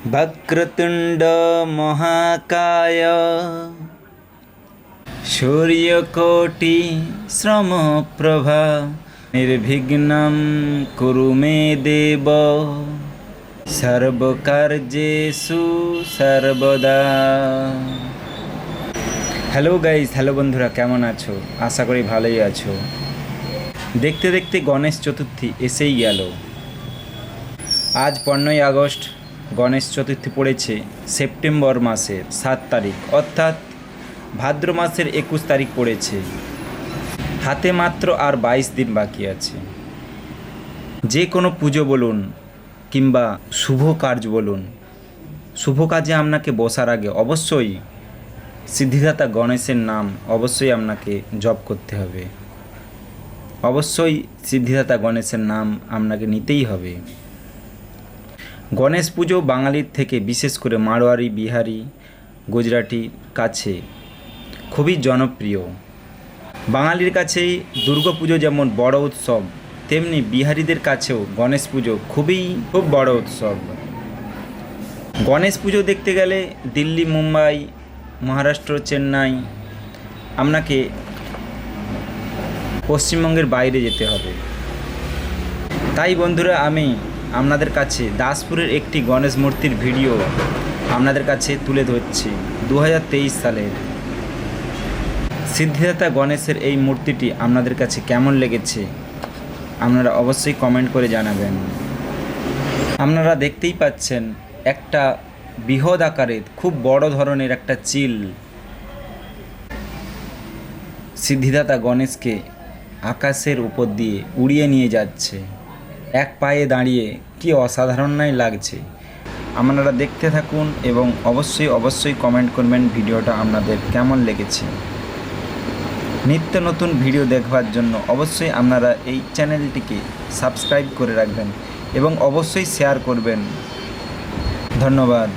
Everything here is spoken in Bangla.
वक्रतुंड महाकाय सूर्यकोटि समप्रभा निर्विघ्नं कुरु मे देव सर्वकार्येषु सर्वदा। হ্যালো গাইস, হ্যালো বন্ধুরা, কেমন আছো? আশা করি ভালোই আছো। দেখতে দেখতে গণেশ চতুর্থী এসেই গেল। আজ 15ই আগস্ট, গণেশ চতুর্থী পড়েছে সেপ্টেম্বর মাসের 7 তারিখ, অর্থাৎ ভাদ্র মাসের 21 তারিখ পড়েছে। হাতে মাত্র আর 22 দিন বাকি আছে। যে কোনো পুজো বলুন কিংবা শুভ কাজ বলুন, শুভ কাজে আপনাকে বসার আগে অবশ্যই সিদ্ধিদাতা গণেশের নাম অবশ্যই আপনাকে জপ করতে হবে। অবশ্যই সিদ্ধিদাতা গণেশের নাম আপনাকে নিতেই হবে। গণেশ পুজো বাঙালির থেকে, বিশেষ করে মারোয়ারি, বিহারি, গুজরাটির কাছে খুবই জনপ্রিয়। বাঙালির কাছেই দুর্গাপুজো যেমন বড় উৎসব, তেমনি বিহারিদের কাছেও গণেশ পুজো খুব বড় উৎসব। গণেশ পুজো দেখতে গেলে দিল্লি, মুম্বাই, মহারাষ্ট্র, চেন্নাই আপনাকে পশ্চিমবঙ্গের বাইরে যেতে হবে। তাই বন্ধুরা, আমি আপনাদের কাছে দাসপুরের একটি গণেশ মূর্তির ভিডিও আপনাদের কাছে তুলে ধরছি। 2023 সালের সিদ্ধিদাতা গণেশের এই মূর্তিটি আপনাদের কাছে কেমন লেগেছে আপনারা অবশ্যই কমেন্ট করে জানাবেন। আপনারা দেখতেই পাচ্ছেন একটা বৃহৎ আকারের খুব বড় ধরনের একটা চিল সিদ্ধিদাতা গণেশকে আকাশের উপর দিয়ে উড়িয়ে নিয়ে যাচ্ছে। এক পায়ে দাঁড়িয়ে কি অসাধারণ নাই লাগছে। আপনারা দেখতে থাকুন এবং অবশ্যই কমেন্ট করবেন ভিডিওটা আপনাদের কেমন লেগেছে। নিত্য নতুন ভিডিও দেখবার জন্য অবশ্যই আপনারা এই চ্যানেলটিকে সাবস্ক্রাইব করে রাখবেন এবং অবশ্যই শেয়ার করবেন। ধন্যবাদ।